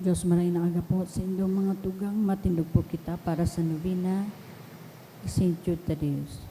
Diyos maray na aga po sa inyong mga tugang, matindog po kita para sa novena St. Jude Thaddeus.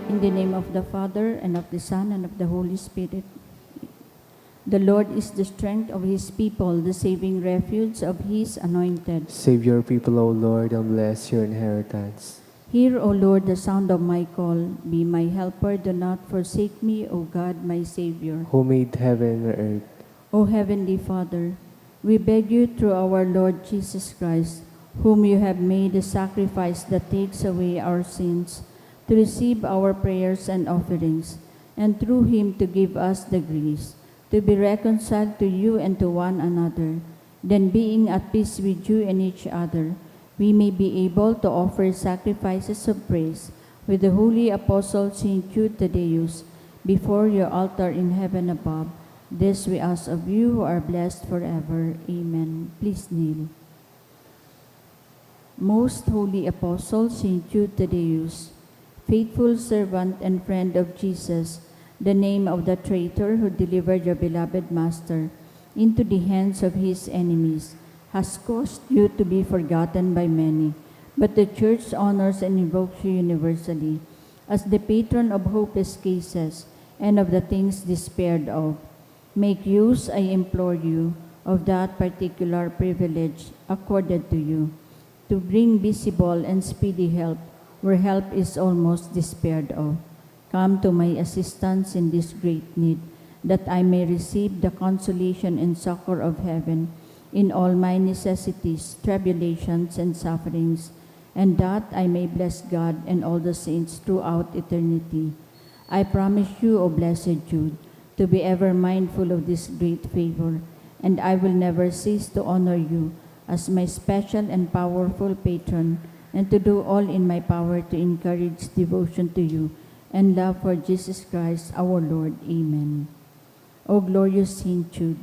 In the name of the Father, and of the Son, and of the Holy Spirit. The Lord is the strength of his people, the saving refuge of his anointed. Save your people, O Lord, and bless your inheritance. Hear, O Lord, the sound of my call. Be my helper, do not forsake me, O God, my Savior. Who made heaven and earth? O Heavenly Father, we beg you through our Lord Jesus Christ, whom you have made a sacrifice that takes away our sins, to receive our prayers and offerings, and through him to give us the grace to be reconciled to you and to one another. Then, being at peace with you and each other, we may be able to offer sacrifices of praise with the holy apostle St. Jude Thaddeus before your altar in heaven above. This we ask of you who are blessed forever. Amen. Please kneel. Most holy apostle St. Jude Thaddeus, faithful servant and friend of Jesus, the name of the traitor who delivered your beloved Master into the hands of his enemies, has caused you to be forgotten by many, but the Church honors and invokes you universally as the patron of hopeless cases and of the things despaired of. Make use, I implore you, of that particular privilege accorded to you, to bring visible and speedy help where help is almost despaired of. Come to my assistance in this great need, that I may receive the consolation and succor of heaven in all my necessities, tribulations, and sufferings, and that I may bless God and all the saints throughout eternity. I promise you, O blessed Jude, to be ever mindful of this great favor, and I will never cease to honor you as my special and powerful patron, and to do all in my power to encourage devotion to you and love for Jesus Christ our Lord. Amen. O glorious Saint Jude,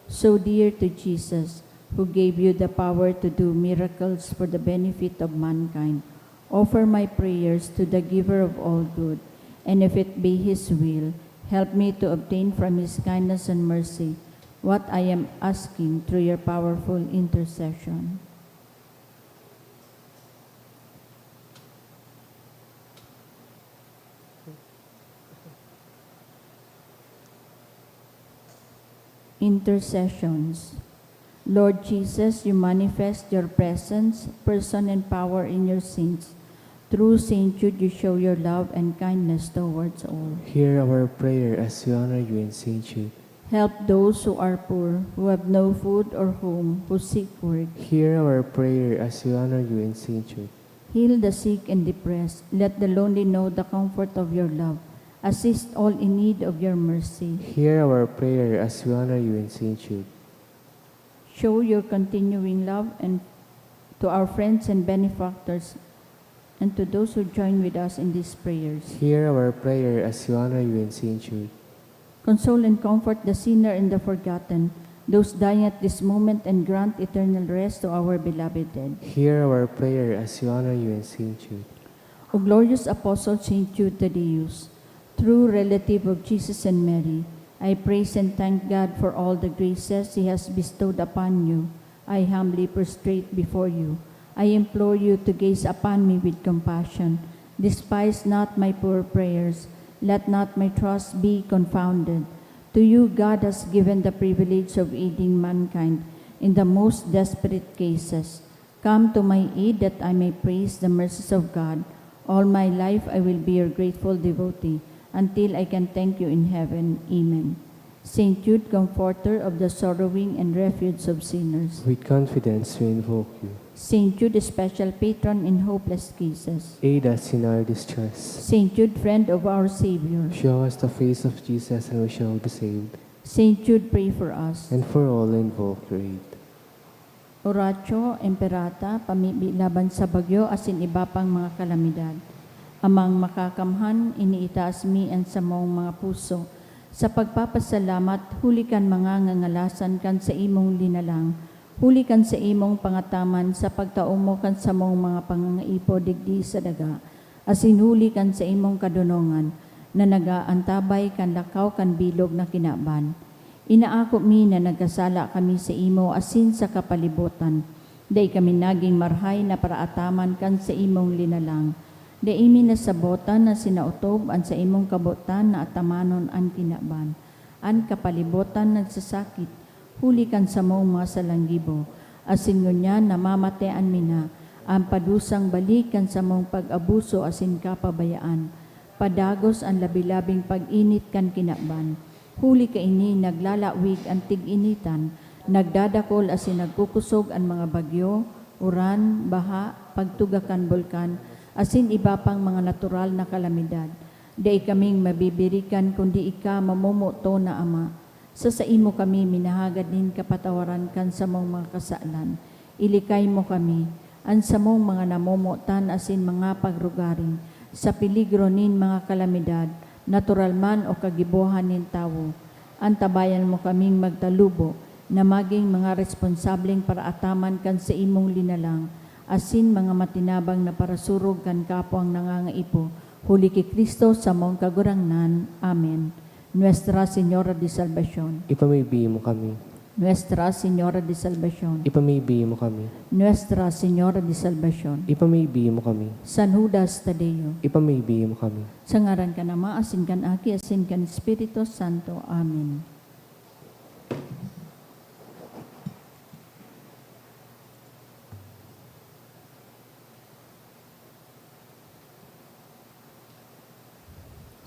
so dear to Jesus, who gave you the power to do miracles for the benefit of mankind, offer my prayers to the giver of all good, and if it be his will, help me to obtain from his kindness and mercy what I am asking through your powerful intercession. Intercessions. Lord Jesus, you manifest your presence, person, and power in your saints. Through Saint Jude, you show your love and kindness towards all. Hear our prayer as we honor you in Saint Jude. Help those who are poor, who have no food or home, who seek work. Hear our prayer as we honor you in Saint Jude. Heal the sick and depressed. Let the lonely know the comfort of your love. Assist all in need of your mercy. Hear our prayer as we honor you in Saint Jude. Show your continuing love and to our friends and benefactors and to those who join with us in these prayers. Hear our prayer as we honor you in Saint Jude. Console and comfort the sinner and the forgotten, those dying at this moment, and grant eternal rest to our beloved dead. Hear our prayer as we honor you in Saint Jude. O glorious Apostle Saint Jude Thaddeus, true relative of Jesus and Mary, I praise and thank God for all the graces He has bestowed upon you. I humbly prostrate before you. I implore you to gaze upon me with compassion. Despise not my poor prayers. Let not my trust be confounded. To you God has given the privilege of aiding mankind in the most desperate cases. Come to my aid that I may praise the mercies of God. All my life I will be your grateful devotee until I can thank you in heaven. Amen. Saint Jude, comforter of the sorrowing and refuge of sinners. With confidence we invoke you. Saint Jude, special patron in hopeless cases. Aid us in our distress. Saint Jude, friend of our Savior. Show us the face of Jesus and we shall be saved. Saint Jude, pray for us. And for all invoke your aid. Oratio Imperata, pamibi laban sa bagyo asin iba pang mga kalamidad. Amang makakamhan, iniitaas mi ang sa mong mga puso. Sa pagpapasalamat, hulikan mga ngangalasan kan sa imong linalang. Hulikan sa imong pangataman sa pagtaong mo kan sa mong mga pangangaipo digdi sa daga. Asin hulikan sa imong kadunongan na nagaantabay kan lakaw kan bilog na kinaban. Inaako mi na nagkasala kami sa imo asin sa kapalibutan. Day kami naging marhay na paraataman kan sa imong linalang. Day imi nasabotan na sinautob an sa imong kabutan na atamanon an kinaban. An kapalibutan nagsasakit. Hulikan sa mong mga salanggibo, asin ngunyan namamatean mi na, ang padusang balikan sa mong pag-abuso asin kapabayaan, padagos ang labilabing pag-init kan kinaban, huli ka ini naglalawig ang tig-initan, nagdadakol asin nagkukusog ang mga bagyo, uran, baha, pagtugakan bulkan, asin iba pang mga natural na kalamidad. Di kaming mabibirikan kundi ika mamumuto na Ama. Sa imo kami minahagad din kapatawaran kan sa mong mga kasalan. Ilikay mo kami, an sa mong mga namumutan asin mga pagrugaring, sa peligro nin mga kalamidad, natural man o kagibuhan nin tawo. Antabayan mo kaming magtalubo, na maging mga responsableng paraataman kan sa imong linalang, asin mga matinabang na parasurog kan kapwang nangangaipo, huli ki Kristo sa mong kagurangnan. Amen. Nuestra Señora de Salvación. Ipamibigay mo kami. Nuestra Señora de Salvación. Ipamibigay mo kami. Nuestra Señora de Salvación. Ipamibigay mo kami. San Judas Tadeo. Ipamibigay mo kami. Sa ngaran ka na Ama, asin kan Aki, asin kan Espiritu Santo. Amen.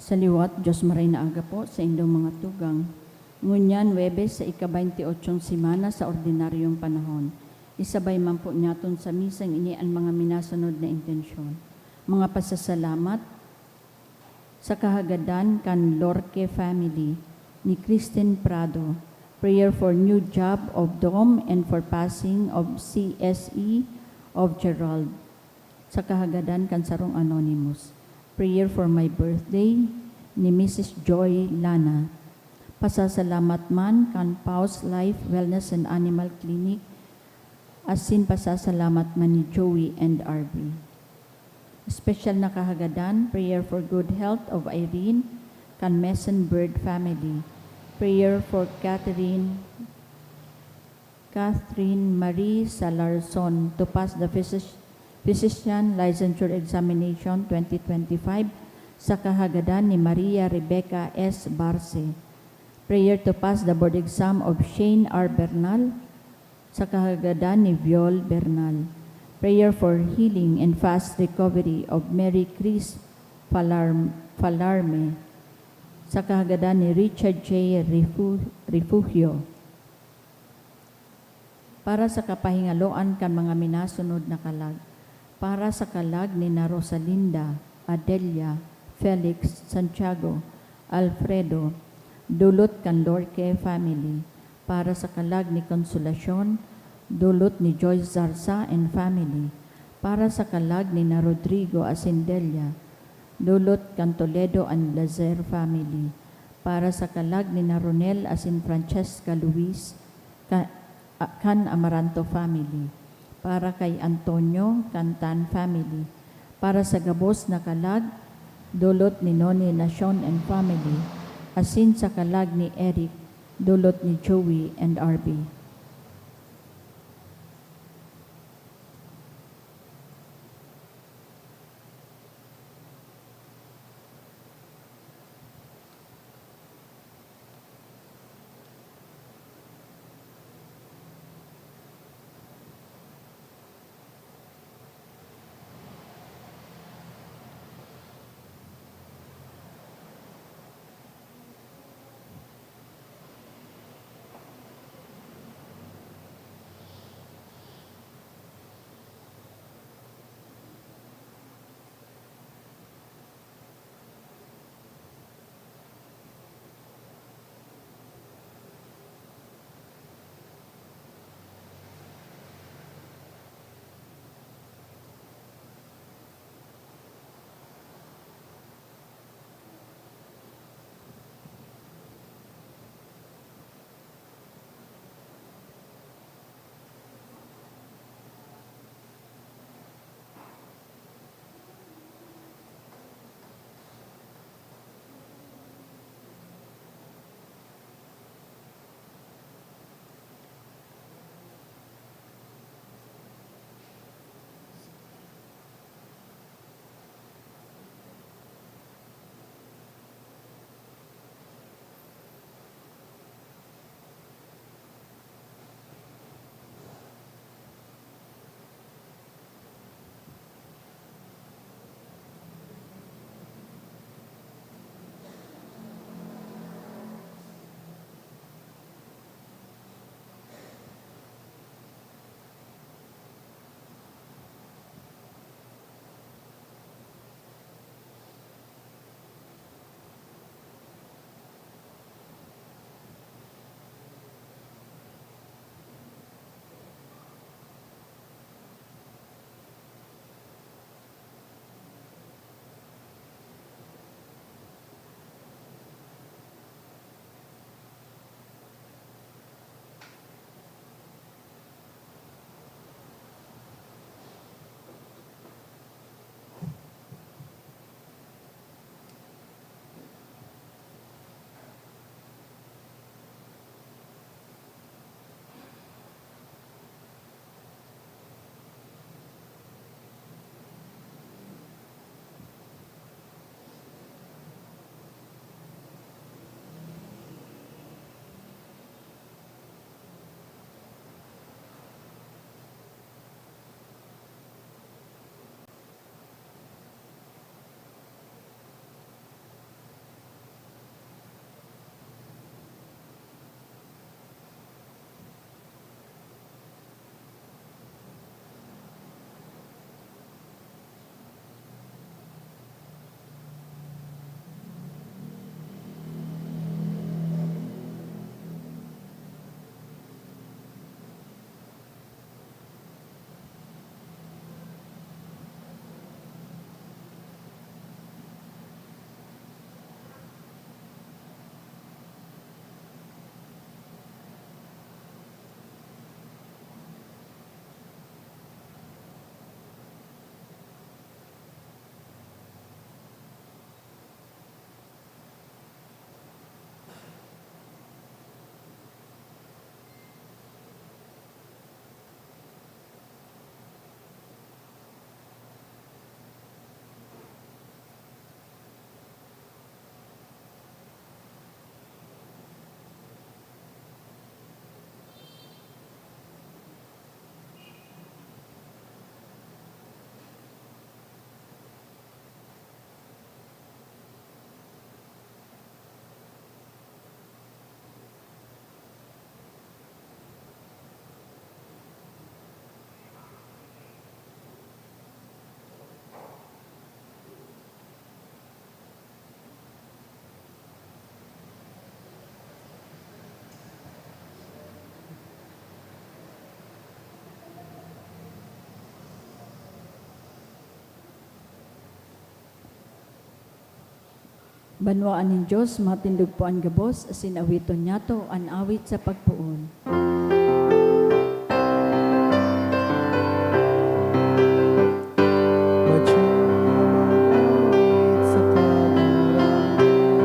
Sa liwat, Diyos maray na aga po sa indong mga tugang. Ngunyan, Webes sa ika-28 simana sa ordinaryong panahon. Isabay man po niyaton sa misang ini ang mga minasunod na intensyon. Mga pasasalamat sa kahagadan kan Lorque family ni Christine Prado. Prayer for new job of Dom and for passing of CSE of Gerald. Sa kahagadan kan Sarong Anonymous. Prayer for my birthday ni Mrs. Joy Lana. Pasasalamat man kan Paus Life Wellness and Animal Clinic. Asin pasasalamat man ni Joey and Arby. Special na kahagadan, prayer for good health of Irene kan Mason Bird family. Prayer for Catherine Marie Salarson to pass the Physician Licensure Examination 2025 sa kahagadan ni Maria Rebecca S. Barce. Prayer to pass the board exam of Shane R. Bernal sa kahagadan ni Viol Bernal. Prayer for healing and fast recovery of Mary Chris Falarme, sa kahagadan ni Richard J. Refugio. Para sa kapahingaloan kan mga minasunod na kalag. Para sa kalag ni na Rosalinda, Adelia, Felix, Santiago, Alfredo, dulot kan Lorque family. Para sa kalag ni Consolacion, dulot ni Joyce Zarza and family. Para sa kalag ni na Rodrigo Asindelia, dulot kan Toledo and Lazer family. Para sa kalag ni na Ronel Asin Francesca Luis, kan Amaranto family. Para kay Antonio Cantan family. Para sa gabos na kalag, dulot ni Noni Nacion and family. Asin sa kalag ni Eric, dulot ni Joey and RB. Banwaan ng Diyos, matindog po ang gabos, asin awiton niyato, an awit sa pagpuon. Madyamawit sa kagurangan,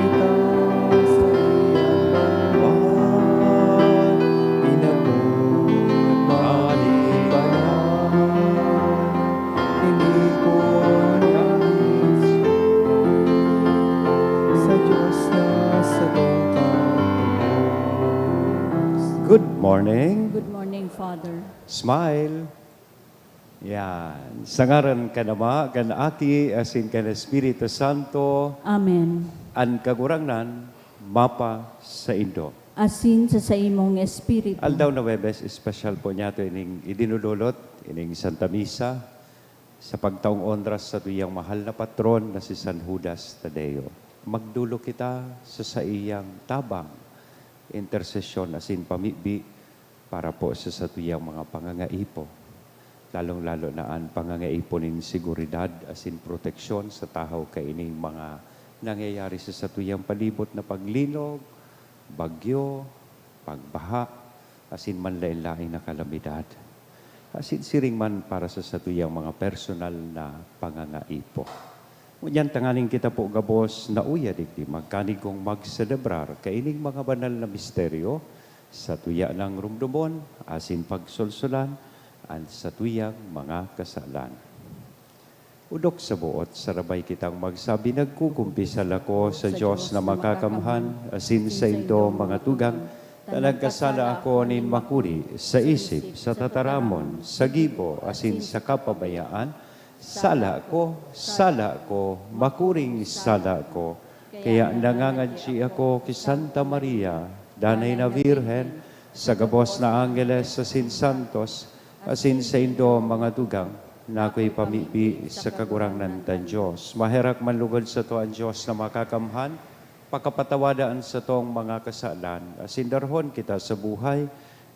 itaas sa iyang banwan, inabot malibanan, hindi ko nais sa Diyos na sa tungkol. Good morning. Good morning, Father. Smile. Yan. Sa ngaran ka nama, kan Aki, asin kan Espiritu Santo, Amen. an kagurangnan, mapa sa Indo. Asin sa imong espiritu. Aldaw na Webes, special po niya ito ining idinudulot, ining Santa Misa, sa pagtaong ondras sa tuyang mahal na patron na si San Judas Tadeo. Magdulo kita sa iyang tabang, intersesyon asin pamibi, para po sa tuyang mga pangangaipo. Lalong-lalo na ang pangangaipo nin seguridad asin proteksyon sa tao kaining mga nangyayari sa tuyang palibot na paglinog, bagyo, pagbaha, asin manlain-lain na kalamidad. Asin siring man para sa tuyang mga personal na pangangaipo. Ngunyan tanganing kita po gabos na uya digdi magkanigong magselebrar kaining mga banal na misteryo sa tuya ng rumdumon, asin pagsulsulan, at sa tuyang mga kasalan. Udok sa buot, sarabay kitang magsabi, nagkukumpisal ako sa Diyos na makakamhan, asin sa ito mga tugang, na nagkasala ako nin makuri sa isip, sa tataramon, sa gibo, asin sa kapabayaan, sala ko, makuring sala ko. Kaya nangangadji ako kay Santa Maria, danay na Virhen, sa gabos na Angeles, asin Santos, asin sa indo mga tugang, na ako'y pamipi sa kagurangnan tan Diyos. Maherak manlugod sa to ang Diyos na makakamhan, pakapatawadaan sa tong mga kasalan, asin darhon kita sa buhay,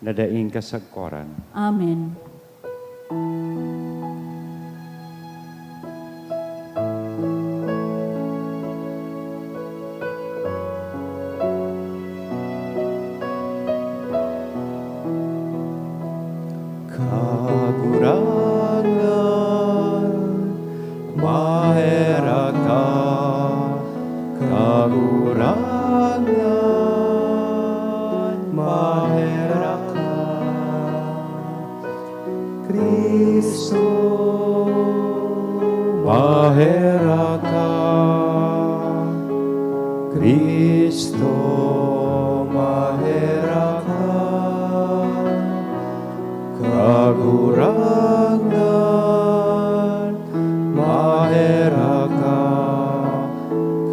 na daing kasagkoran. Amen. Kagurangan, mahera ka. Kagurangan, mahera ka. Kristo, mahera ka. Kristo, mahera ka. Kagurangan, mahera ka.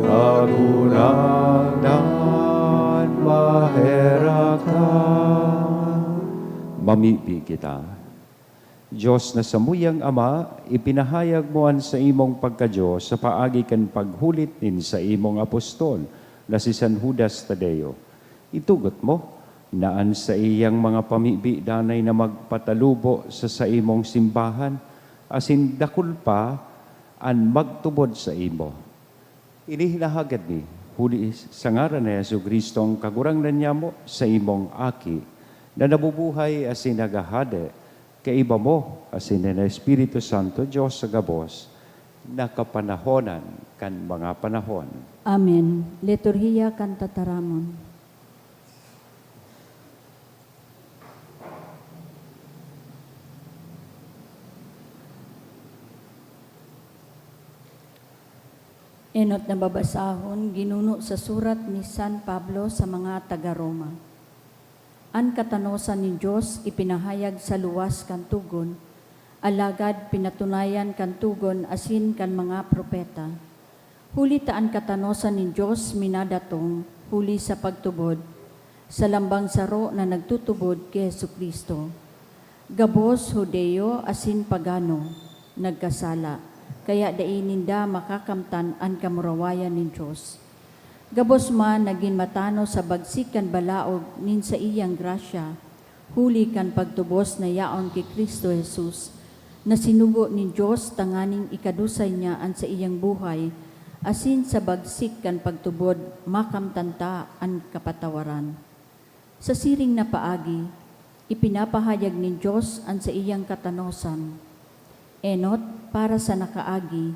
Kagurangan, mahera ka. Mamibi kita. Diyos na samuyang Ama, ipinahayag mo an sa imong pagka-Diyos sa paagi kan paghulit nin sa imong apostol na si San Judas Tadeo. Itugot mo, naan sa iyang mga pamibi danay na magpatalubo sa imong simbahan, asin dakul pa an magtubod sa imo. Inihinahagad ni, huli sa ngaran ni Jesucristo ang kagurangnan niya mo sa imong aki, na nabubuhay asin nagahade, kaiba mo asin na Espiritu Santo, Diyos sa gabos, na kapanahonan kan mga panahon. Amen. Liturhiya kan tataramon. Enot na babasahon, ginuno sa surat ni San Pablo sa mga taga-Roma. An katanosan ni Diyos ipinahayag sa luwas kan tugon, alagad pinatunayan kan tugon asin kan mga propeta. Huli taan katanosan ni Diyos minadatong, huli sa pagtubod, sa lambang saro na nagtutubod kay Jesucristo. Gabos, Hudeo, asin pagano, nagkasala. Kaya daininda makakamtan ang kamurawayan ni Diyos. Gabos man naging matano sa bagsikan balaog nin sa iyang grasya, huli kan pagtubos na yaon kay Kristo Jesus, na sinugo ni Diyos tanganing ikadusay niya ang sa iyang buhay, asin sa bagsik kan pagtubod, makamtanta ang kapatawaran. Sa siring na paagi, ipinapahayag ni Diyos ang sa iyang katanosan. Enot, para sa nakaagi,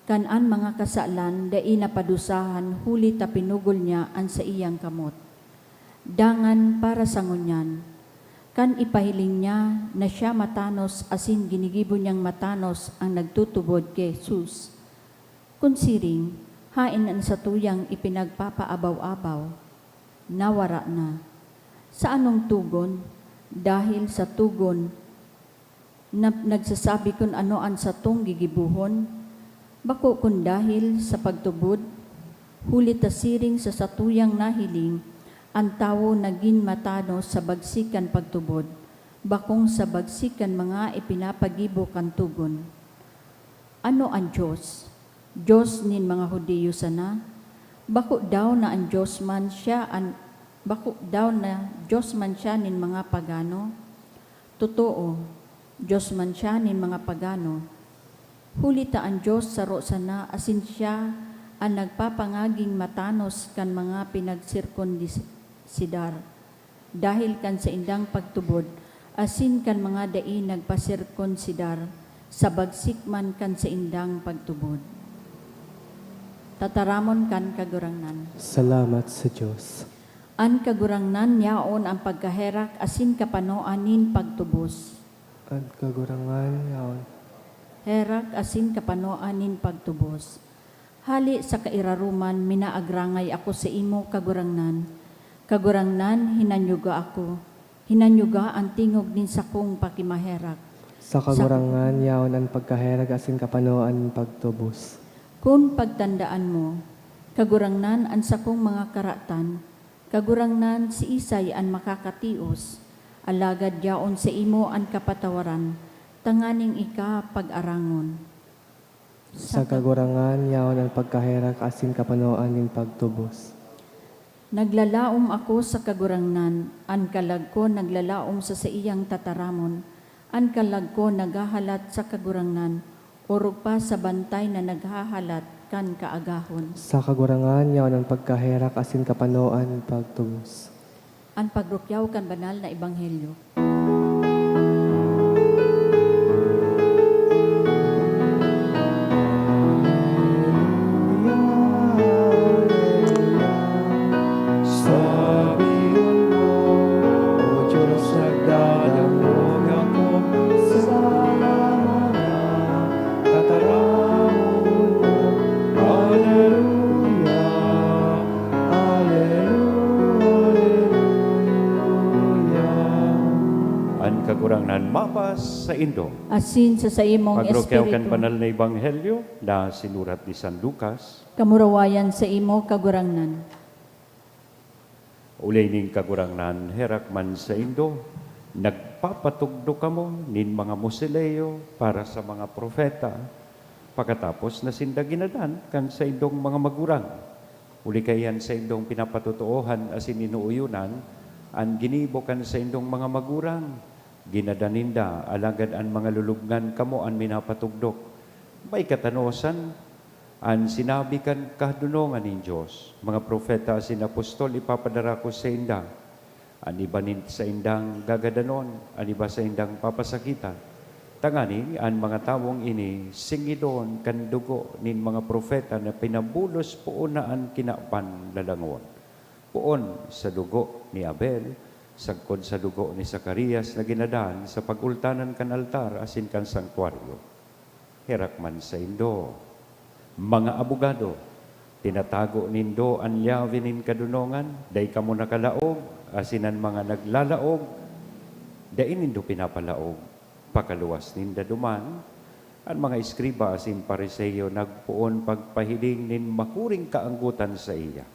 kanan mga kasalan, dai napadusahan, huli ta pinugol niya ang sa iyang kamot. Dangan para sa ngunyan, kan ipahiling niya na siya matanos asin ginigibo niyang matanos ang nagtutubod kay Jesus. Kunsiring, hain ang sa tuyang ipinagpapaabaw-abaw, nawara na. Sa anong tugon? Dahil sa tugon na nagsasabi kun ano ang sa tong gigibuhon, bako kun dahil sa pagtubod, huli ta siring sa satuyang nahiling, ang tawo naging matanos sa bagsikan pagtubod, bakong sa bagsikan mga ipinapagibo kan tugon. Ano ang Diyos? Diyos nin mga Hudiyo sana? Bako daw na ang Diyos man siya nin mga pagano? Totoo, Diyos man siya nin mga pagano. Huli ta ang Diyos saro sana asin siya ang nagpapangaging matanos kan mga pinagsirkonsidar. Dahil kan sa indang pagtubod, asin kan mga dai nagpasirkonsidar, sa bagsik man kan sa indang pagtubod. Tataramon kan kagurangnan. Salamat sa Diyos. An kagurangnan yaon ang pagkaherak asin kapanoanin pagtubos. Ang kagurangan yaon. Herak asin kapanoanin pagtubos. Hali sa kairaruman, minaagrangay ako sa imo kagurangnan. Kagurangnan, hinanyuga ako. Hinanyuga ang tingog din sa kong pakimaherak. Sa kagurangan yaon ang pagkaherag asin kapanoan pagtubos. Kung pagtandaan mo, kagurangnan ang sa kong mga karatan, kagurangnan si Isay ang makakatios, alagad yaon sa imo ang kapatawaran, tanganing ika pag-arangon. Sa kagurangan yaon ang pagkaherag asin kapanoan nin pagtubos. Naglalaom ako sa kagurangnan, an kalag ko naglalaom sa iyang tataramon, an kalag ko naghahalat sa kagurangnan, urog pa sa bantay na naghahalat kan kaagahon. Sa kagurangan yaon ang pagkaherag asin kapanoan pagtubos. An pagrukyaw kan banal na ebanghelyo. Kagurangnan mapas sa Indo. Asin sa imong Pagrukyaw kan espiritu, banal na ebanghelyo na sinurat ni San Lucas. kamurawayan sa imo kagurangnan. Ulay ning kagurangnan, herak man sa Indo, nagpapatugdo kamo nin mga Musileo para sa mga profeta. Pagkatapos na sindaginadan kan sa Indong mga magurang. Uli kayan sa Indong pinapatutuohan asin inuuyunan, ang ginibo kan sa Indong mga magurang. Ginadaninda, alagad ang mga lulubngan kamo ang minapatugdok. May katanosan, ang sinabi kan kahadunongan ng Diyos. Mga profeta sin apostol, ipapadara ko sa inda. Ang iba sa indang gagadanon, ang iba sa indang papasakitan. Tangani, ang mga tawong ini, singidon kan dugo nin mga profeta na pinabulos poon na ang kinapan lalangon. Poon sa dugo ni Abel, sagkod sa dugo ni Zacarias na ginadaan sa pagultanan kan altar asin kan sanktuaryo. Herak man sa Indo, mga abogado, tinatago nindo ang yawi nin kadunongan, day kamo nakalaog, asinan mga naglalaog, day nindo pinapalaog, pakaluwas ninda duman, ang mga iskriba asin pariseyo nagpuon pagpahiling nin makuring kaanggutan sa iya.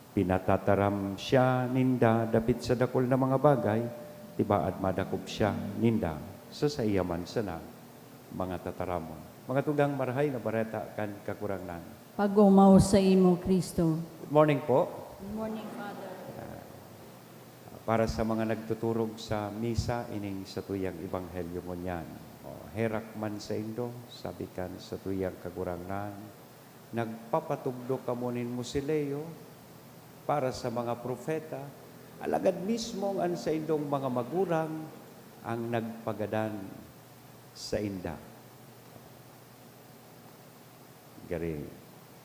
Pinatataram siya ninda dapit sa dakol na mga bagay, tibaad madakop siya ninda sa saiyaman sana mga tataramon. Mga tugang marahay na bareta kan kakurangnan. Pagumaw sa imo, Kristo. Good morning po. Good morning, Father. Para sa mga nagtuturog sa misa, ining sa tuyang ebanghelyo mo niyan. Herak man sa Indo, sabi kan sa tuyang kakurangnan, nagpapatugdo kamo nin Musileo para sa mga propeta, alagad mismo ang sa indong mga magurang ang nagpagadan sa inda. Gari,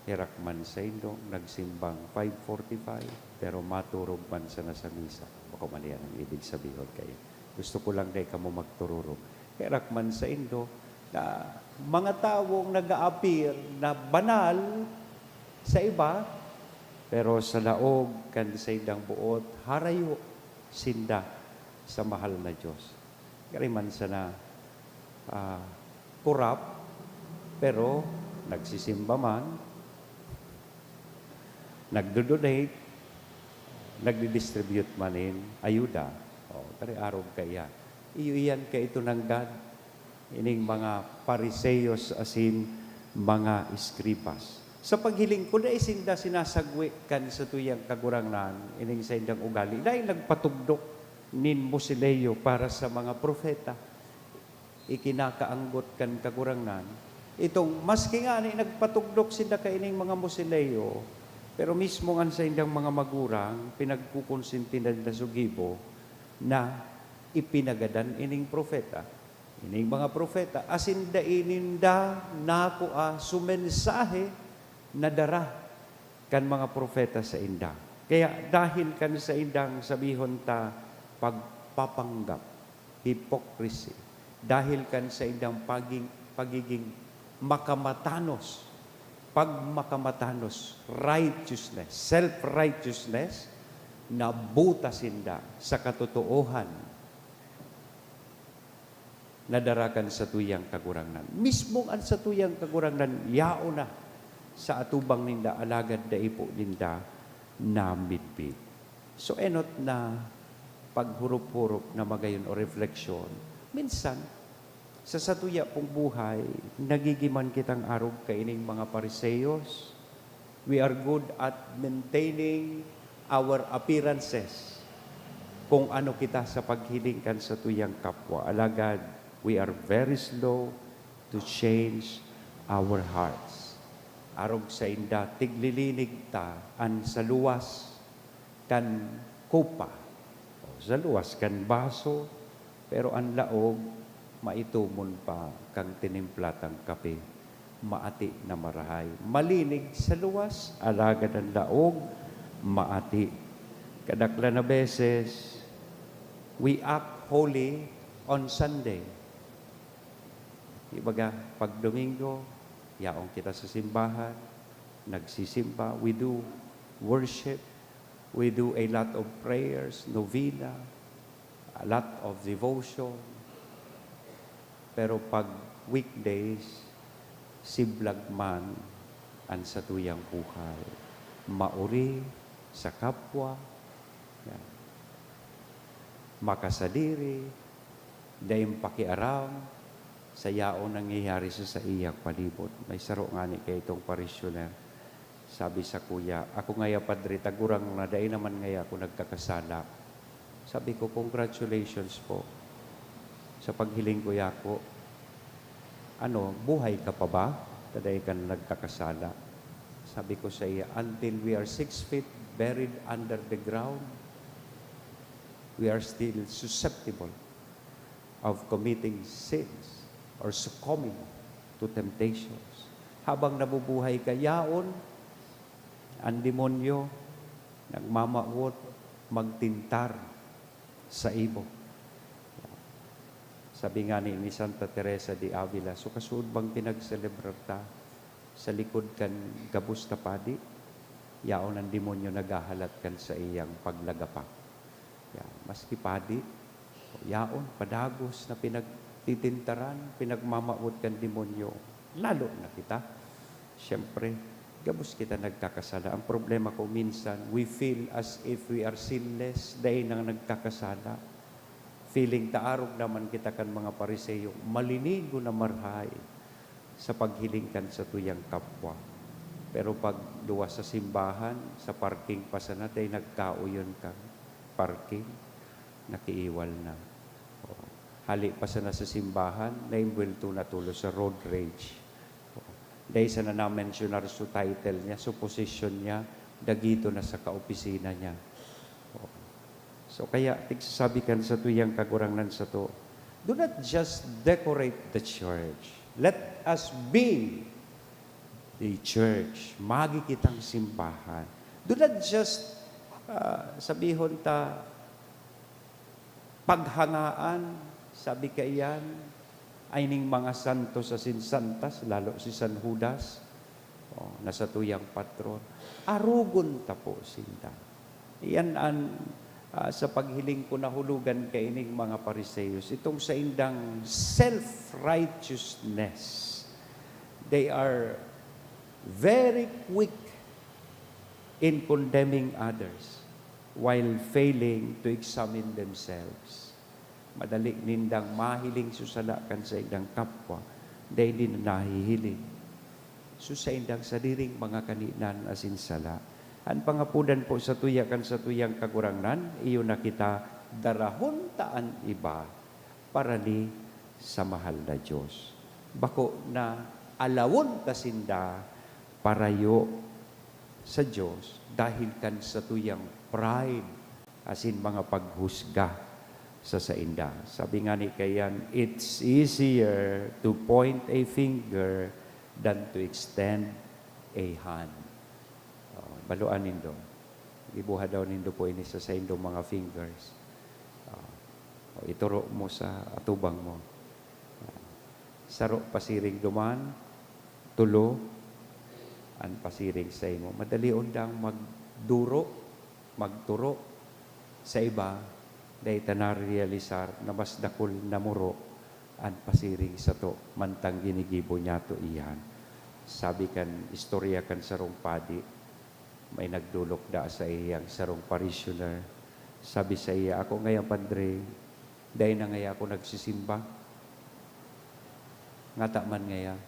hirak man sa indong, nagsimbang 5:45, pero maturog man sa nasa misa. Baka man yan ang ibig sabihin kayo. Gusto ko lang dahil kamo magtururog. Hirak man sa indo, na mga tawong nag-a-appear na banal sa iba, pero sa laog kan sa indang buot, harayo sinda sa mahal na Diyos. Gari man sa na kurap, pero nagsisimba man, nagdo-donate, nagdi-distribute manin, ayuda. Kari arog kaya. Iyan ka ito ng God. Ining mga pariseyos asin mga eskribas. Sa paghiling ko na isinda sinasagwi kan sa tuyang kagurangnan, ining sa indang ugali, dahil nagpatugdok nin Musileo para sa mga profeta. Ikinakaanggot kan kagurangnan. Itong maski nga ni nagpatugdok sinda ka ining mga Musileo, pero mismo nga sa indang mga magurang, pinagkukonsintinan na sugibo na ipinagadan ining profeta. Ining mga profeta, asin da ininda nako sumensahe na dara kan mga profeta sa inda. Kaya dahil kan sa indang sabihon ta pagpapanggap, hypocrisy, dahil kan sa indang pagiging makamatanos, pagmakamatanos, righteousness, self-righteousness, na buta sinda sa katotoohan na darakan sa tuyang kagurangnan. Mismong ang sa tuyang kagurangnan, yao na sa atubang ninda, alagad da ipo ninda na midbid. So enot na paghurup-hurup na magayon o refleksyon, minsan, sa satuya pong buhay, nagigiman kitang arog kaining mga pariseyos. We are good at maintaining our appearances. Kung ano kita sa paghilingkan sa tuyang kapwa. Alagad, we are very slow to change our hearts. Arog sa inda, tiglilinig ta, an sa luwas, kan kupa. Sa luwas, kan baso, pero ang laog, maitumon pa kang tinimplatang kape, maati na marahay. Malinig sa luwas, alagad ang laog, maati. Kadakla na beses, we act holy on Sunday. Ibaga, pag Domingo, yaong kita sa simbahan, nagsisimba, we do worship, we do a lot of prayers, novena, a lot of devotion. Pero pag weekdays, siblag man ang sa tuyang buhay. Mauri sa kapwa, yan. Makasadiri, dahil pakiaram, sa yaon nangyayari sa iyang palibot. May saro nga ni kay itong parisyoner. Sabi sa kuya, ako ngaya padre, tagurang na dahil naman ngaya ako nagkakasala. Sabi ko, congratulations po sa paghiling ko yako. Buhay ka pa ba? Taday ka nagkakasala. Sabi ko sa iya, until we are 6 feet buried under the ground, we are still susceptible of committing sins or succumbing to temptations. Habang nabubuhay ka, yaon, ang demonyo, nagmamawot, magtintar sa ibo. Sabi nga ni Santa Teresa de Avila, so kasuod bang pinagselebrar ta sa likod kan gabus na padi, yaon ang demonyo nagahalat kan sa iyang paglagapak. Maski padi, yaon, padagos na pinagtitintaran, pinagmamaot kan demonyo, lalo na kita. Siyempre, gabus kita nagkakasala. Ang problema ko minsan, we feel as if we are sinless dahil nang nagkakasala. Feeling taarog naman kita kan mga pariseyo, malinigo na marhay sa paghilingkan sa tuyang kapwa. Pero pag duwa sa simbahan, sa parking pa sa natay, nagkauyon ka, parking, nakiiwal na. Hali pa sa nasa simbahan, naimbwelto na tulo sa road rage. Dahil sa na-mentionar sa title niya, sa position niya, dagito na sa kaopisina niya. So kaya, tigsasabi kan sa tuyang kagurangan sa to, do not just decorate the church. Let us be the church. Magi kitang simbahan. Do not just sabihon ta, paghangaan, sabi kaiyan, ay ning mga santo sa sinsantas, lalo si San Judas, nasa tuyang patron. Arugon ta po sinda. Iyan ang sa paghiling ko nahulugan kay ining mga Pariseyos, itong sa indang self-righteousness. They are very quick in condemning others while failing to examine themselves. Madali nindang mahiling susalakan sa indang kapwa, dahil din nahihiling. Sa indang sadiring mga kaninan asin sala. Ang pangapudan po sa tuyakan sa tuyang kagurangnan, iyo na kita darahon taan iba para ni sa mahal na Diyos. Bako na alawon kasinda parayo sa Diyos dahil kan sa tuyang pride asin mga paghusga sa sainda. Sabi nga ni kayan, it's easier to point a finger than to extend a hand. Baluan nindo. Ibuha daw nindo po ini sa indong mga fingers. Ituro mo sa atubang mo. Saro pasiring duman, tulo, an pasiring sa imo. Madali undang magturo sa iba, dahil tanari-realisar na mas dakol na muro an pasiring sa to, mantang ginigibo niya to iyan. Sabi kan, istorya kan sarong padi, may nagdulok da sa iyang sarong parishioner. Sabi sa iya, ako ngayon padre, dahil na ngaya ako nagsisimba. Ngata man ngaya,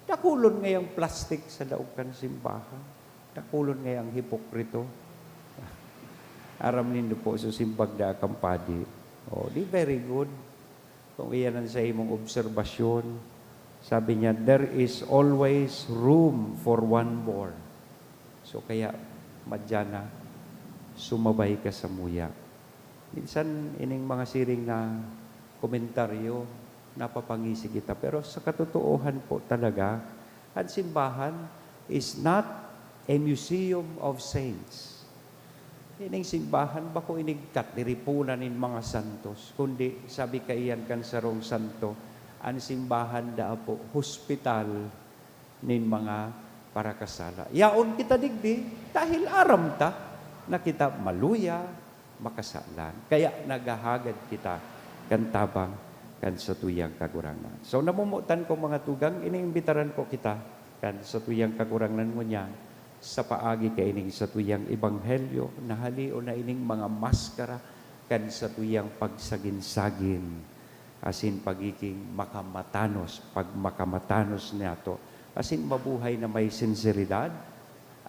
dakulon ngayang plastic sa daog kan simbahan. Dakulon ngayang hipokrito. Aram nindo po sa simbag da akampadi. Di very good. Kung iyan ang sa imong obserbasyon, sabi niya, there is always room for one more. So kaya, madyana, sumabay ka sa muya. Minsan, ining mga siring na komentaryo, napapangisi kita. Pero sa katotoohan po talaga, ang simbahan is not a museum of saints. Ining simbahan, bako ining katiripunan in mga santos. Kundi, sabi kaiyan kan sarong santo, ang simbahan da po, hospital nin mga para kasala. Yaon kita digdi, dahil aram ta, na kita maluya, makasalan. Kaya nagahagad kita, kantabang, kan sa tuyang kagurangan. So namumutan ko mga tugang, iniimbitaran ko kita, kan sa tuyang kagurangan mo niya, sa paagi ka ining sa tuyang ebanghelyo, nahalio na ining mga maskara, kan sa tuyang pagsaginsagin, asin pagiging makamatanos, pag makamatanos niya to, asin mabuhay na may sinseridad,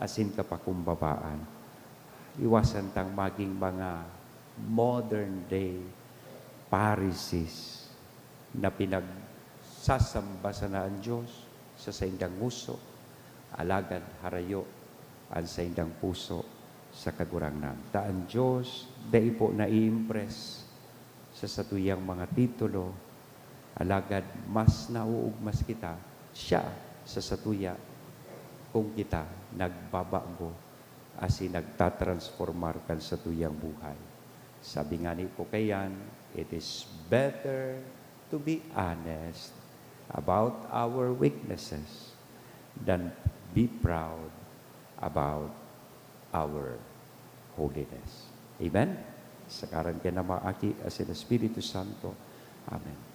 asin kapakumbabaan. Iwasan tang maging mga modern day Pharisees na pinagsasamba sa naan Diyos sa saindang nguso, alagad harayo ang saindang puso sa kagurangnan. Taan Diyos, dahil po na-i-impress sa satuyang mga titulo, alagad mas nauugmas kita, siya sa satuya kung kita nagbabago asin nagtatransformar kan sa tuyang buhay. Sabi nga ni po kayan, it is better to be honest about our weaknesses than be proud about our holiness. Amen? Sakaran ka na maaki asin Espiritu Santo. Amen.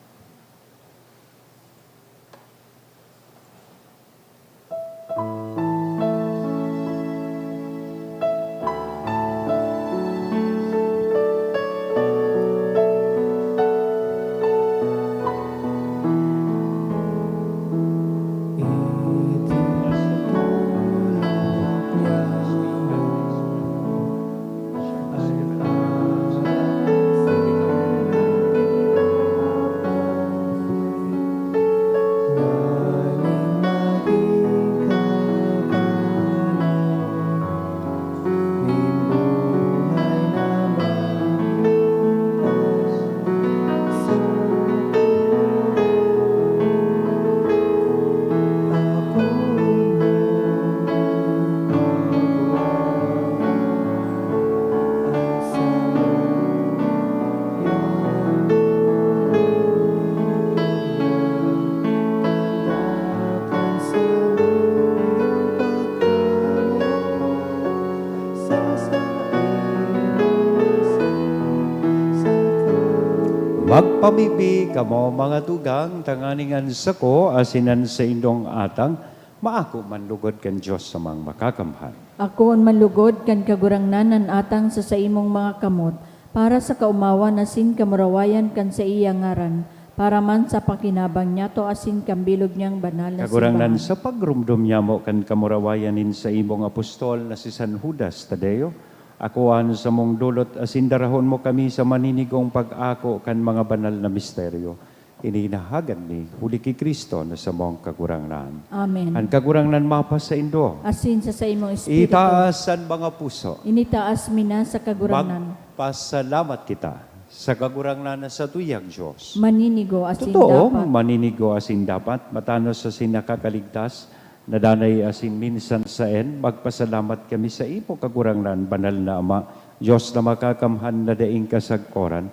pamibi kamo mga tugang, tanganingan sa ko, asinan sa indong atang, maako man lugod kan Diyos sa mga makakamhan. Ako on manlugod kan kagurangnan an atang sa imong mga kamot, para sa kaumawan asin kamurawayan kan sa iya ngaran, para man sa pakinabang niya to asin kambilog niyang banal na Kagurangnan simbahan. sa pagrumdum niya mo kan kamurawayanin sa imong apostol na si San Judas Tadeo, akuan sa mong dulot asin darahon mo kami sa maninigong pag-ako kan mga banal na misteryo. Ininahagan ni huli ki Kristo na sa mong kagurangnan. Amen. Ang kagurangnan mapa sa indo. Asin sa imong espiritu. Itaas ang mga puso. Initaas mina sa kagurangnan. Magpasalamat kita sa kagurangnan sa tuyang Diyos. Maninigo asin Totoo, dapat. maninigo asin dapat, matanos asin nakakaligtas, nadanay asin minsan saen, magpasalamat kami sa imo kagurangnan, banal na Ama, Diyos na makakamhan na daing kasagkoran,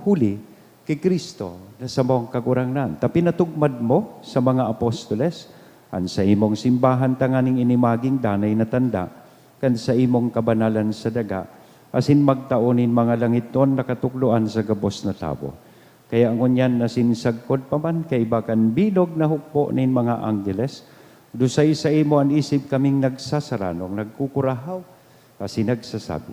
huli kay Kristo na sa mong kagurangnan. Tapi natugmad mo sa mga apostoles, an sa imong simbahan tanganing inimaging danay na tanda, kan sa imong kabanalan sa daga, asin magtaonin mga langiton nakatukluan sa gabos na tabo. Kaya ang unyan na sinsagkod pa man, kay bakan bilog na hukpo nin mga anggeles, dusay sa imo ang isip kaming nagsasaranong, nagkukurahaw, kasi nagsasabi,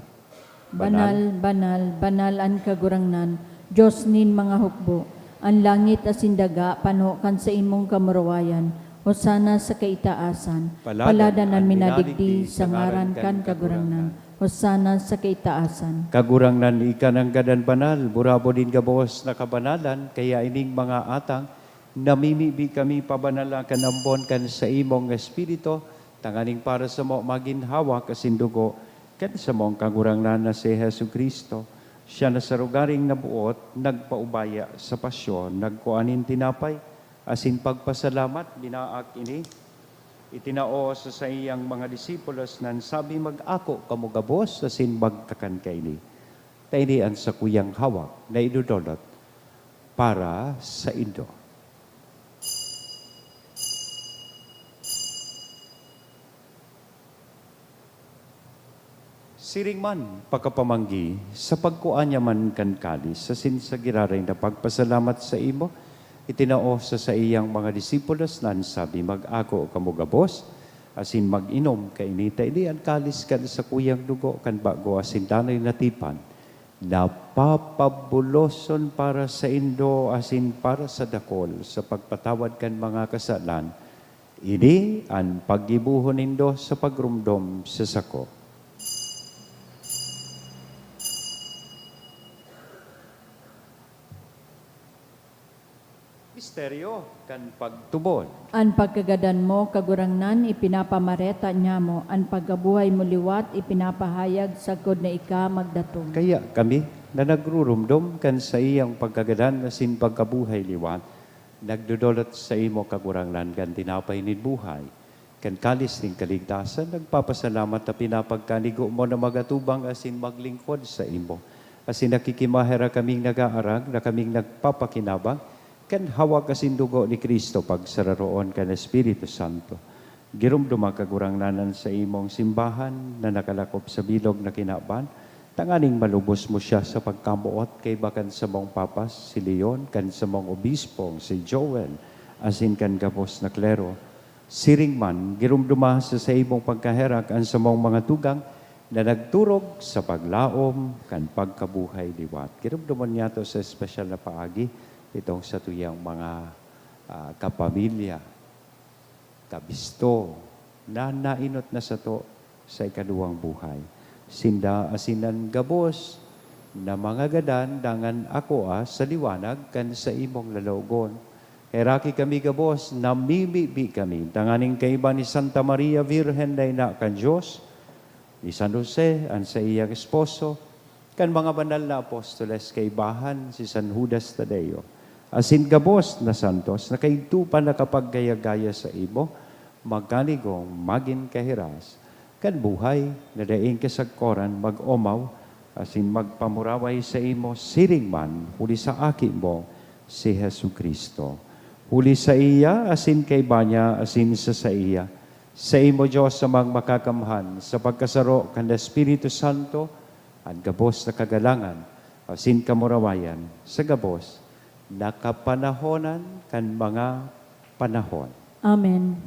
Banal, banal, banal an kagurangnan, Diyos nin mga hukbo, ang langit asin daga, panukan sa imong kamurawayan, hosana sa kaitaasan, paladan ang minadigdi sa ngaran kan kagurangnan, hosana sa kaitaasan. Kagurangnan ikan ang gadan banal, burabo din gabos na kabanalan, kaya ining mga atang, namimibi kami pabanala kanambon kan sa imong espiritu, tanganing para sa mo maginhawa kasindugo, kan sa mong kagurangnan na si Jesu Kristo. Siya na sa rugaring nabuot, nagpaubaya sa pasyon, nagkuanin tinapay, asin pagpasalamat, binaak ini, itinao sa iyang mga disipulos nan sabi mag-ako kamugabos asin magtakan kaini. Taini ang sa kuyang hawak na idudolot para sa Indo. Siring man pagkapamanggi sa pagkuanya man kan kalis sa sinsagiraray na pagpasalamat sa imo, itinao sa iyang mga disipulos nan sabi mag-ako kamugabos asin mag-inom kainita ini ang kalis kan sa kuyang dugo kan bago asin danay natipan napapabuloson para sa Indo asin para sa dakol sa pagpatawad kan mga kasalan. Ini ang paggibuhon nindo sa pagrumdom sa sako. Misteryo kan pagtubod. An pagkagadan mo, kagurangnan, ipinapamareta niya mo. An pagkabuhay mo liwat, ipinapahayag sa kod na ika magdatong. Kaya kami na nagrurumdom kan sa iyang pagkagadan na sin pagkabuhay liwat, nagdudolot sa imo kagurangnan kan tinapay ni buhay, kan kalis ng kaligtasan, nagpapasalamat na pinapagkanigo mo na magatubang asin maglingkod sa imo. Asin nakikimahera kaming nag-aarag, na kaming nagpapakinabang, kan hawak asin dugo ni Kristo pag sararoon kan Espiritu Santo. Girumduma kagurangnanan sa imong simbahan na nakalakop sa bilog na kinaban, tanganing malubos mo siya sa pagkamuot kay bakan sa mong papas, si Leon, kan sa mong obispong, si Joel, asin kan gabos na klero. Siring man, girumduma sa imong pagkaherak ang sa mong mga tugang na nagturog sa paglaom kan pagkabuhay liwat. Girumduman niya to sa espesyal na paagi, itong sa tuyang mga kapamilya, kabisto, na nainot na sa to sa ikaduwang buhay. Sinda asinan gabos na mga gadan dangan ako sa liwanag kan sa imong lalawgon. Heraki kami gabos, namimibi kami. Tanganing kaiba ni Santa Maria Virgen na ina kan Diyos, ni San Jose, ang sa iyang esposo, kan mga banal na apostoles kaibahan si San Judas Tadeo. Asin gabos na santos, na kaigtupan na kapag gaya-gaya sa imo, magkanigong magin kahiras, kan buhay na daing kasagkoran mag-omaw, asin magpamuraway sa imo, siring man, huli sa aki mo, si Jesu Kristo. Huli sa iya, asin kay banya, asin sa iya. Sa imo Diyos sa mga makakamhan, sa pagkasaro kan Espiritu Santo, ang gabos na kagalangan, asin kamurawayan, sa gabos, nakapanahonan kan mga panahon. Amen.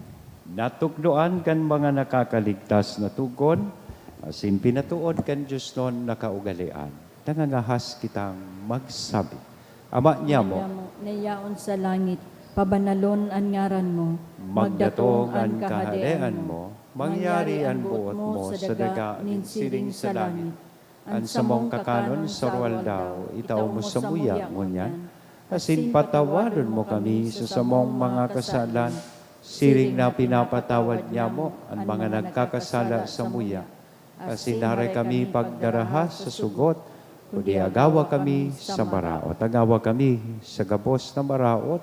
Natukdoan kan mga nakakaligtas na tugon, asin pinatuod kan Diyos noon nakaugalian. Nangangahas kitang magsabi. Ama niya mo, Nayaon sa langit, pabanalon ang ngaran mo, magdatong ang kaharian mo, mangyari ang buot mo sa daga ninsiling sa langit. Ang samong kakanon sa ruwal daw, itaw mo sa muya mo niyan. Asin patawadon mo kami sa samong mga kasalan, siring na pinapatawad niya mo ang mga nagkakasala sa muya. Asin naray kami pagdaraha sa sugot, kundi agawa kami sa maraot. Agawa kami sa gabos na maraot,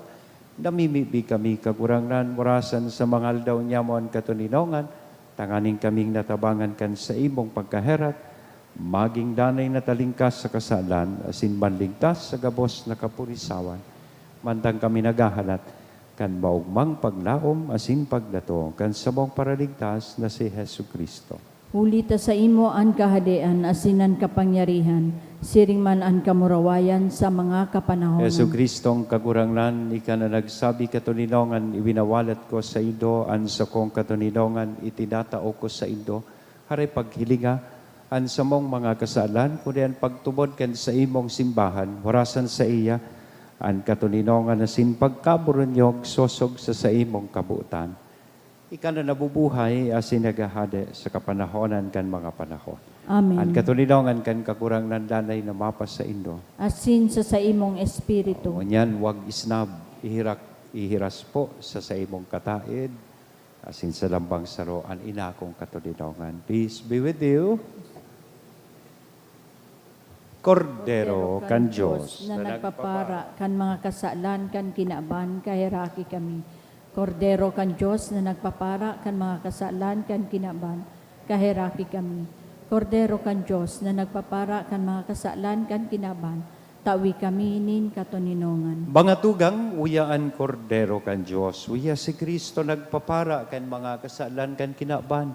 namimibi kami kagurangnan, murasan sa mga aldaw niya mo ang katuninongan, tanganing kaming natabangan kan sa imong pagkaherat, maging danay na talingkas sa kasalan, asin manligtas sa gabos na kapurisawan, mantang kami nagahalat, kan maugmang paglaom, asin pagdato, kan sabong paraligtas na si Hesu Kristo. Hulita sa imo ang kahadean, asinan kapangyarihan, siring man ang kamurawayan sa mga kapanahonan. Hesu Kristong kagurangnan, ika na nagsabi katuninongan, iwinawalat ko sa ido, an sa kong katuninongan, itinatao ko sa ido, haray paghilinga, an sa mong mga kasalan, kundi ang pagtubod kan sa imong simbahan, warasan sa iya, ang katuninongan na sin pagkaburonyog, sosog sa imong kabuutan. Ika na nabubuhay asin nagahade sa kapanahonan kan mga panahon. Amen. Ang katuninongan kan kakurang nandanay na mapas sa indo. Asin sa imong espiritu. O niyan, wag isnab, ihiras po sa imong kataid, asin sa lambang saro, ang ina kong katuninongan. Peace be with you. Kordero kan Diyos na nagpapara kan mga kasalan kan kinaban kahiraki kami. Kordero kan Diyos na nagpapara kan mga kasalan kan kinaban kahiraki kami. Kordero kan Diyos na nagpapara kan mga kasalan kan kinaban tawi kami inin katuninongan. Mga tugang, uyaan kordero kan Diyos. Uya si Kristo nagpapara kan mga kasalan kan kinaban.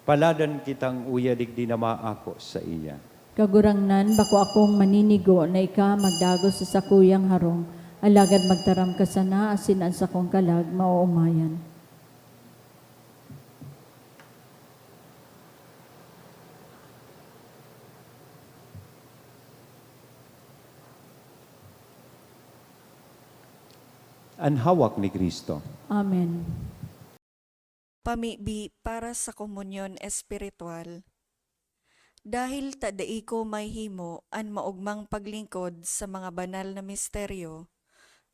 Paladan kitang uya digdi na maako sa iya. Kagurangnan, bako akong maninigo na ika magdagos sa sakuyang harong, alagad magtaram ka sana asin ang sakong kalag mauumayan. Ang hawak ni Kristo. Amen. Pamibi para sa komunyon espiritual. Dahil tadai ko may himo an maugmang paglingkod sa mga banal na misteryo,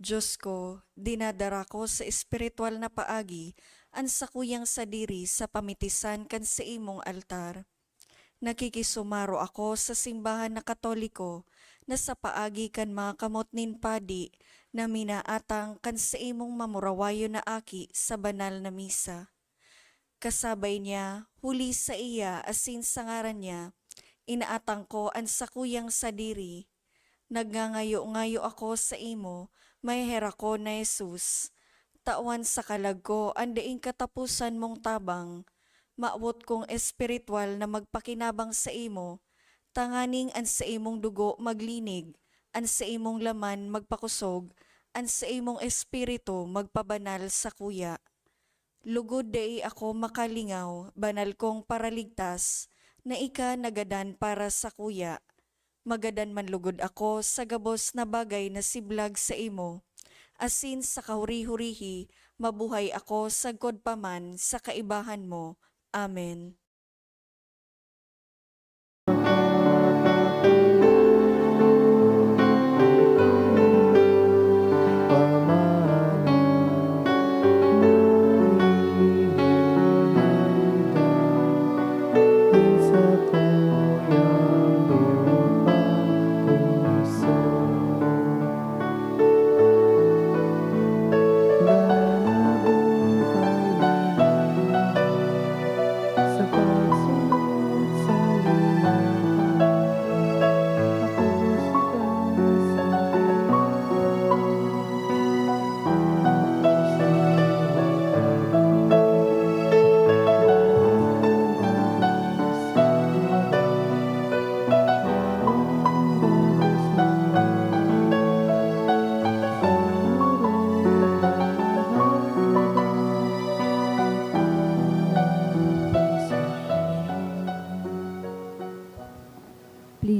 Diyos ko, dinadara ko sa espiritual na paagi ang sakuyang sadiri sa pamitisan kan sa imong altar. Nakikisumaro ako sa simbahan na Katoliko na sa paagi kan mga kamot nin padi na minaatang kan sa imong mamurawayo na aki sa banal na misa. Kasabay niya, huli sa iya asin sa ngaran niya, inaatang ko ang sakuyang sadiri. Nagngangayo-ngayo ako sa imo, may hera ko na Jesus. Tawan sa kalag ko, ang daing katapusan mong tabang. Maawot kong espiritual na magpakinabang sa imo, tanganing ang sa imong dugo maglinig, ang sa imong laman magpakusog, ang sa imong espiritu magpabanal sa kuya. Lugod dai ako makalingaw, banal kong paraligtas, na ika nagadan para sa kuya. Magadan man lugod ako sa gabos na bagay na siblag sa imo. Asin sa kahuri-hurihi, mabuhay ako sa godpaman sa kaibahan mo. Amen. Sa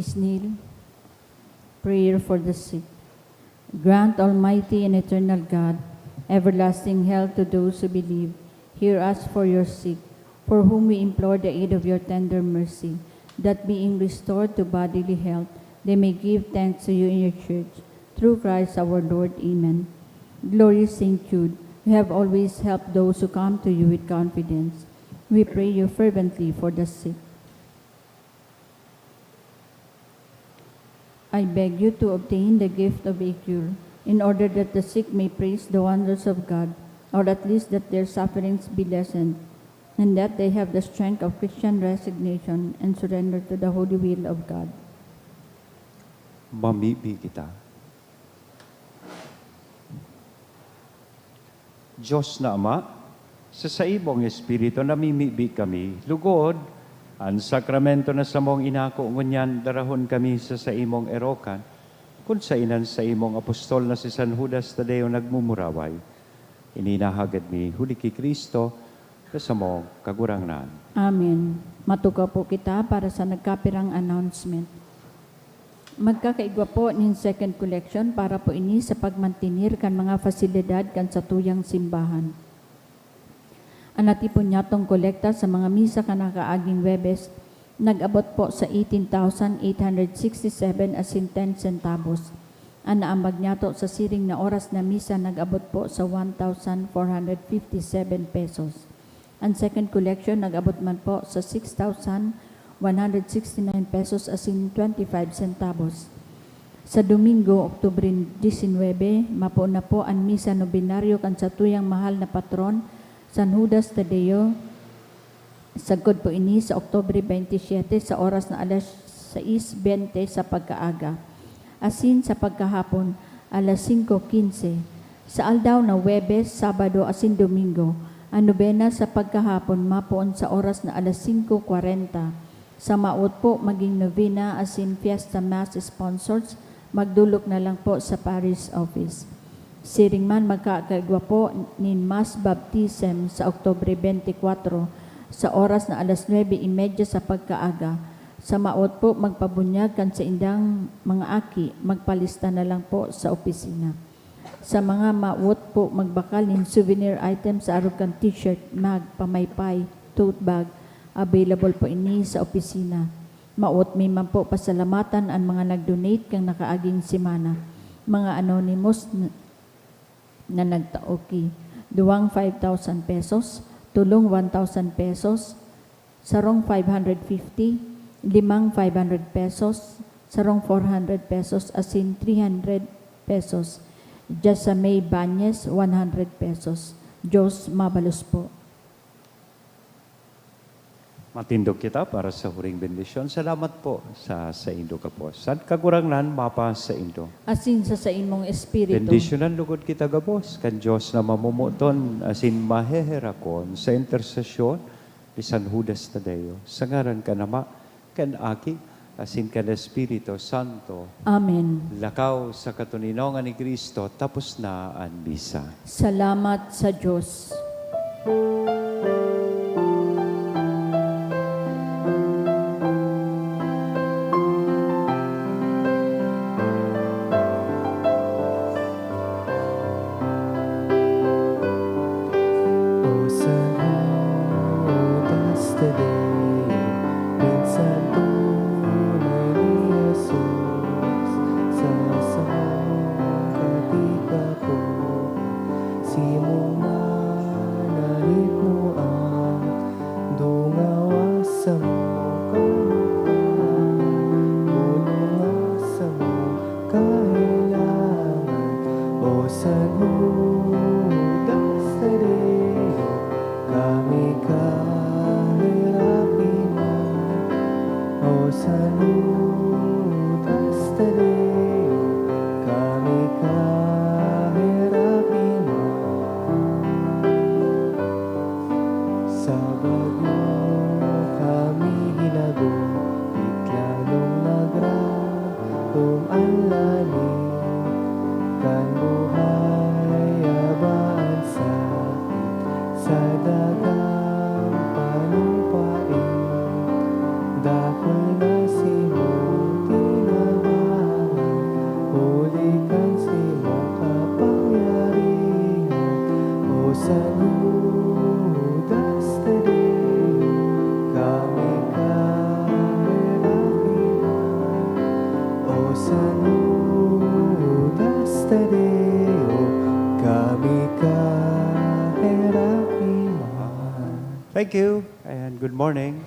Please kneel. Prayer for the sick. Grant, Almighty and eternal God, everlasting health to those who believe. Hear us for your sick, for whom we implore the aid of your tender mercy, that being restored to bodily health, they may give thanks to you in your church. Through Christ our Lord. Amen. Glorious Saint Jude, you have always helped those who come to you with confidence. We pray you fervently for the sick. I beg you to obtain the gift of a cure, in order that the sick may praise the wonders of God, or at least that their sufferings be lessened, and that they have the strength of Christian resignation and surrender to the holy will of God. Mamibi kita. Diyos na Ama, sa imong Espiritu namimibi kami, lugod, ang sakramento na sa mong inako ngunyan, darahon kami sa imong erokan, kung sa inan sa imong apostol na si San Judas Tadeo nagmumuraway, ininahagad ni huli ki Kristo, sa mong kagurangnan. Amen. Matuka po kita para sa nagkapirang announcement. Magkakaigwa po nin second collection para po ini sa pagmantinir kan mga fasilidad kan sa tuyang simbahan. Anati po nyatong kolekta sa mga misa kan nakaaging Webes, nag-abot po sa 18,867 asin 10 centavos. Ang naambag nyato sa siring na oras na misa, nag-abot po sa 1,457 pesos. Ang second collection, nag-abot man po sa 6,169 pesos asin 25 centavos. Sa Domingo, Oktubre 19, mapo na po ang misa nobinaryo kan sa tuyang mahal na patron, San Judas Tadeo. Sagod po ini sa Oktubre 27 sa oras na alas 6:20 sa pagkaaga. Asin sa pagkahapon, alas 5:15. Sa aldaw na Webes, Sabado asin Domingo, ang nobena sa pagkahapon mapoon sa oras na alas 5:40. Sa maot po maging novena asin Fiesta Mass sponsors, magdulok na lang po sa parish office. Siring man magkakaigwa po nin Mass Baptism sa Oktubre 24 sa oras na alas 9:30 sa pagkaaga. Sa maot po magpabunyag kan sa indang mga aki, magpalista na lang po sa opisina. Sa mga maot po magbakal nin souvenir items sa arugan t-shirt, mag, pamaypay, tote bag, available po ini sa opisina. Maot may man po pasalamatan ang mga nag-donate kang nakaaging simana. Mga anonymous na nagtaoki, duwang 5,000 pesos, tulong 1,000 pesos, sarong 550, limang 500 pesos, sarong 400 pesos, asin 300 pesos. Jasamay Banyes, 100 pesos. Diyos mabalos po. Matindog kita para sa huring bendisyon. Salamat po sa indo ka po. San kagurangnan mapa sa indo. Asin sa imong espiritu. Bendisyonan lugod kita gabos. Kan Diyos na mamumuton asin maheherakon sa intersesyon ni San Judas Tadeo. Sa ngaran ka nama, kan aki, asin kan Espiritu Santo. Amen. Lakaw sa katuninongan ni Kristo, tapos na ang misa. Salamat sa Diyos. O San Judas Tadeo, pinsan tunay ni Jesus, sa samang katika po, simong manalit mo ang dungawa sa mo kamupan, bulunga sa mo kailangan. O San Judas Tadeo, kami kahirapi man. O San Judas Tadeo, kami kahirapi man. Sa bagyo kami hinagot, lalong nagratom ang lalim. Kan buhay abaan sakit, sa dagang panumpain, dakol na si Muti saludas Tadeo, kami kahirapihan. O saludas Tadeo, kami kahirapihan. Thank you and good morning.